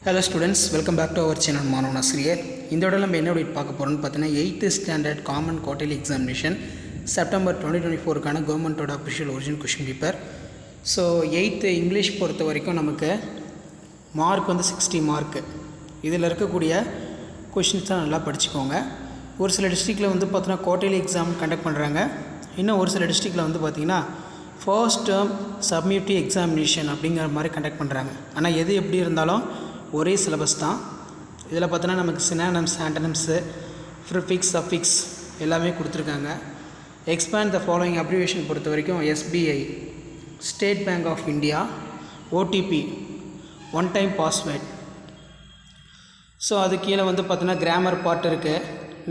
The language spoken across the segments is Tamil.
Hello students, welcome back to our channel மாணவன் ஆசிரியர். இந்த வீடியோல நம்ம என்ன வீடியோ பார்க்க போறோம்னு பார்த்தீங்கன்னா 8th standard common quarterly examination September 2024 கான கவர்மெண்டோட official original question paper. So 8th English பொறுத்த வரைக்கும் நமக்கு மார்க் வந்து 60 மார்க். இதில் இருக்கக்கூடிய கொஷின்ஸ் தான் நல்லா படிச்சுக்கோங்க. ஒரு சில டிஸ்ட்ரிக்டில் வந்து பார்த்தீங்கன்னா குவார்ட்டர்லி எக்ஸாம் கண்டக்ட் பண்ணுறாங்க. இன்னும் ஒரு சில டிஸ்ட்ரிக்டில் வந்து பார்த்திங்கன்னா ஃபர்ஸ்ட் டேர்ம் சப்மிட்டிவ் எக்ஸாமினேஷன் அப்படிங்கிற மாதிரி கண்டக்ட் பண்ணுறாங்க. ஆனால் எது எப்படி இருந்தாலும் ஒரே சிலபஸ் தான். இதில் பார்த்தோன்னா நமக்கு சினானிம்ஸ், ஆண்டனிம்ஸு, ப்ரிஃபிக்ஸ், சஃபிக்ஸ் எல்லாமே கொடுத்துருக்காங்க. எக்ஸ்பேண்ட் த ஃபாலோயிங் அப்ரிவேஷன் பொறுத்த வரைக்கும் SBI, state bank of India, OTP, one time password. So அது கீழே வந்து பார்த்தோன்னா கிராமர் பார்ட் இருக்குது.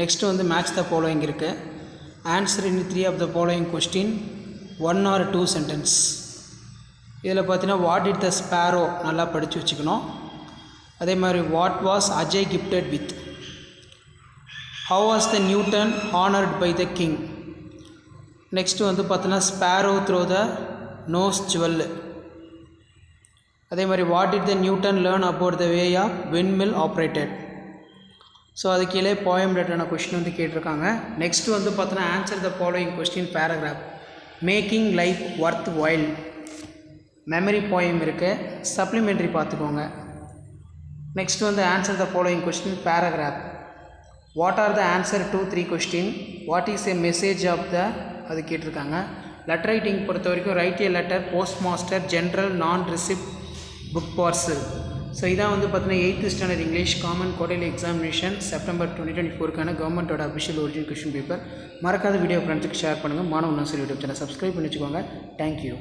நெக்ஸ்ட்டு வந்து மேட்ச் த ஃபாலோயிங் இருக்குது. Answer in 3 of the following question 1 or 2 sentence. இதில் பார்த்தீங்கன்னா வாட் இட் த ஸ்பேரோ நல்லா படித்து வச்சுக்கணும். அதே மாதிரி what was Ajay gifted with, how was the Newton honoured by the king. Next வந்து பார்த்தோன்னா sparrow throw the nose jewel. அதே மாதிரி what it the Newton learn about the way of windmill operated. So அது கீழே போயம் ரிலேட்டடான கொஸ்டின் வந்து கேட்டிருக்காங்க. நெக்ஸ்ட்டு வந்து பார்த்தோன்னா answer the following question paragraph, making life worth while. Memory poem இருக்குது, சப்ளிமெண்ட்ரி பார்த்துக்கோங்க. நெக்ஸ்ட் வந்து answer the following question paragraph, what are the answer to 3 question, what is a message of the அது கேட்டிருக்காங்க. லெட்டர் ரைட்டிங் பொறுத்த வரைக்கும் write a letter, post master, general, நான் ரிசிப்ட், புக் பார்சல். ஸோ இதான் வந்து பார்த்தீங்கன்னா 8th standard English common quarterly examination September 2024 கவர்மெண்ட்டோட அஃபிஷியல் ஒரிஜினல் கொஸ்டின் பேப்பர். மறக்காத வீடியோ ஃப்ரெண்ட்ஸுக்கு ஷேர் பண்ணுங்கள். மாணவன் ஆசிரியர் யூடியூப் சேனல் சப்ஸ்கிரைப் பண்ணி வச்சுக்கோங்க. தேங்க்யூ.